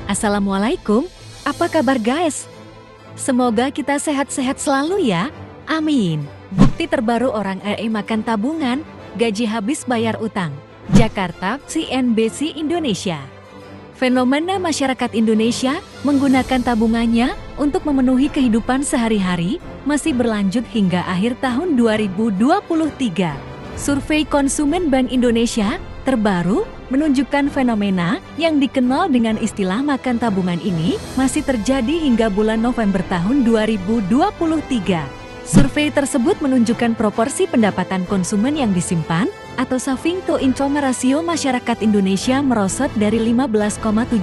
Assalamualaikum, apa kabar guys? Semoga kita sehat-sehat selalu ya, amin. Bukti terbaru orang RI makan tabungan, gaji habis bayar utang. Jakarta, CNBC Indonesia. Fenomena masyarakat Indonesia menggunakan tabungannya untuk memenuhi kehidupan sehari-hari masih berlanjut hingga akhir tahun 2023. Survei Konsumen Bank Indonesia terbaru menunjukkan fenomena yang dikenal dengan istilah makan tabungan ini masih terjadi hingga bulan November tahun 2023. Survei tersebut menunjukkan proporsi pendapatan konsumen yang disimpan atau saving to income rasio masyarakat Indonesia merosot dari 15,7%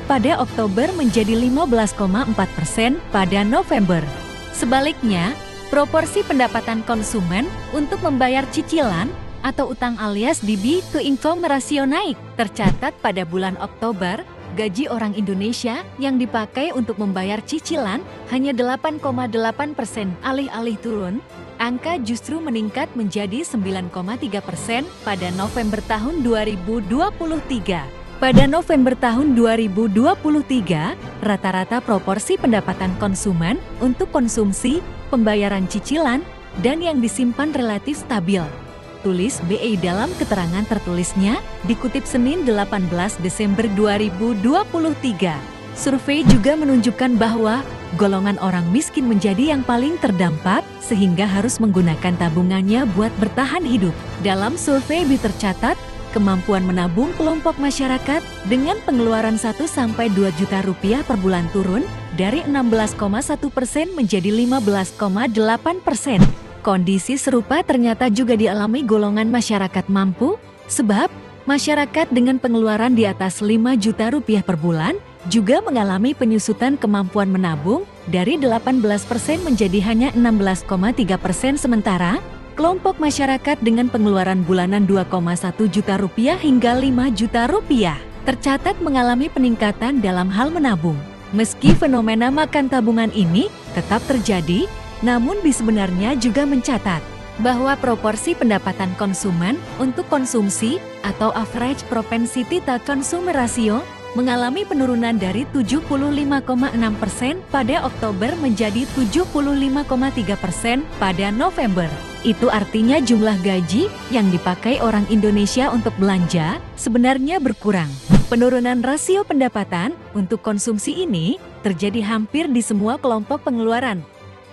pada Oktober menjadi 15,4% pada November. Sebaliknya, proporsi pendapatan konsumen untuk membayar cicilan atau utang alias DB to income rasio naik. Tercatat pada bulan Oktober, gaji orang Indonesia yang dipakai untuk membayar cicilan hanya 8,8%, alih-alih turun, angka justru meningkat menjadi 9,3% pada November tahun 2023. Pada November tahun 2023, rata-rata proporsi pendapatan konsumen untuk konsumsi, pembayaran cicilan, dan yang disimpan relatif stabil. Tulis BI dalam keterangan tertulisnya, dikutip Senin 18 Desember 2023. Survei juga menunjukkan bahwa golongan orang miskin menjadi yang paling terdampak sehingga harus menggunakan tabungannya buat bertahan hidup. Dalam survei tercatat, kemampuan menabung kelompok masyarakat dengan pengeluaran 1-2 juta rupiah per bulan turun dari 16,1% menjadi 15,8%. Kondisi serupa ternyata juga dialami golongan masyarakat mampu, sebab masyarakat dengan pengeluaran di atas 5 juta rupiah per bulan juga mengalami penyusutan kemampuan menabung dari 18% menjadi hanya 16,3%, sementara kelompok masyarakat dengan pengeluaran bulanan 2,1 juta rupiah hingga 5 juta rupiah tercatat mengalami peningkatan dalam hal menabung. Meski fenomena makan tabungan ini tetap terjadi, namun sebenarnya juga mencatat bahwa proporsi pendapatan konsumen untuk konsumsi atau average propensity to consume ratio mengalami penurunan dari 75,6% pada Oktober menjadi 75,3% pada November. Itu artinya jumlah gaji yang dipakai orang Indonesia untuk belanja sebenarnya berkurang. Penurunan rasio pendapatan untuk konsumsi ini terjadi hampir di semua kelompok pengeluaran.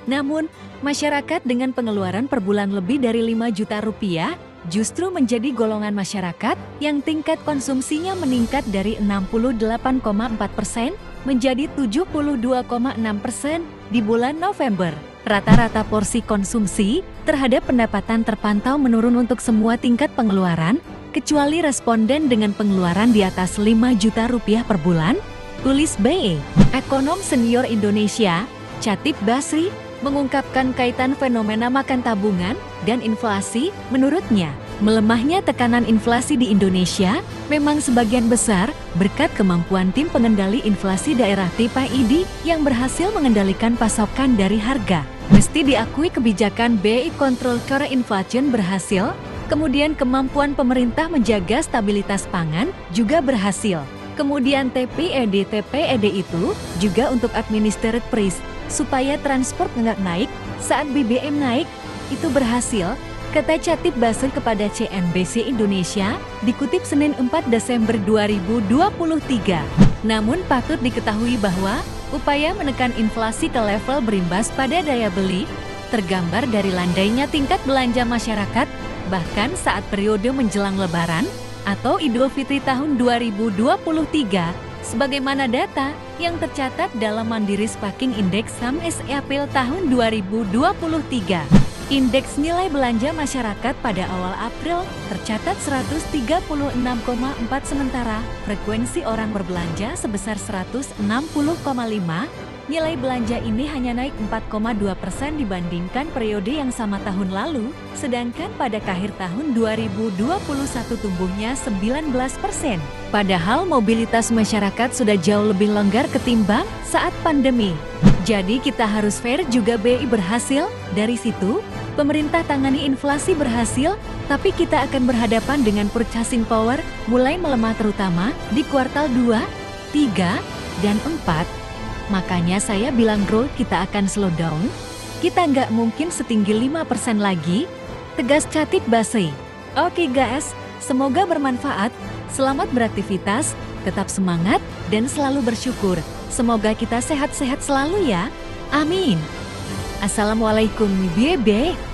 Namun, masyarakat dengan pengeluaran per bulan lebih dari 5 juta rupiah justru menjadi golongan masyarakat yang tingkat konsumsinya meningkat dari 68,4% menjadi 72,6% di bulan November. Rata-rata porsi konsumsi terhadap pendapatan terpantau menurun untuk semua tingkat pengeluaran, kecuali responden dengan pengeluaran di atas 5 juta rupiah per bulan. Tulis BE. Ekonom senior Indonesia, Chatib Basri, mengungkapkan kaitan fenomena makan tabungan dan inflasi. Menurutnya, melemahnya tekanan inflasi di Indonesia memang sebagian besar berkat kemampuan tim pengendali inflasi daerah TPID yang berhasil mengendalikan pasokan dari harga. Mesti diakui kebijakan BI Control Core Inflation berhasil, kemudian kemampuan pemerintah menjaga stabilitas pangan juga berhasil. Kemudian TPED itu juga untuk administered price, supaya transport nggak naik saat BBM naik, itu berhasil, kata Chatib Basri kepada CNBC Indonesia, dikutip Senin 4 Desember 2023. Namun patut diketahui bahwa upaya menekan inflasi ke level berimbas pada daya beli, tergambar dari landainya tingkat belanja masyarakat, bahkan saat periode menjelang Lebaran atau Idul Fitri tahun 2023, sebagaimana data yang tercatat dalam Mandiri Spaking Index SAM-SE April tahun 2023. Indeks nilai belanja masyarakat pada awal April tercatat 136,4, sementara frekuensi orang berbelanja sebesar 160,5. Nilai belanja ini hanya naik 4,2% dibandingkan periode yang sama tahun lalu, sedangkan pada akhir tahun 2021 tumbuhnya 19%. Padahal mobilitas masyarakat sudah jauh lebih longgar ketimbang saat pandemi. Jadi kita harus fair juga, BI berhasil, dari situ pemerintah tangani inflasi berhasil, tapi kita akan berhadapan dengan purchasing power mulai melemah terutama di kuartal 2, 3, dan 4. Makanya saya bilang bro, kita akan slow down. Kita nggak mungkin setinggi 5% lagi. Tegas Catit Basri. Oke guys, semoga bermanfaat. Selamat beraktivitas, tetap semangat, dan selalu bersyukur. Semoga kita sehat-sehat selalu ya. Amin. Assalamualaikum bebe.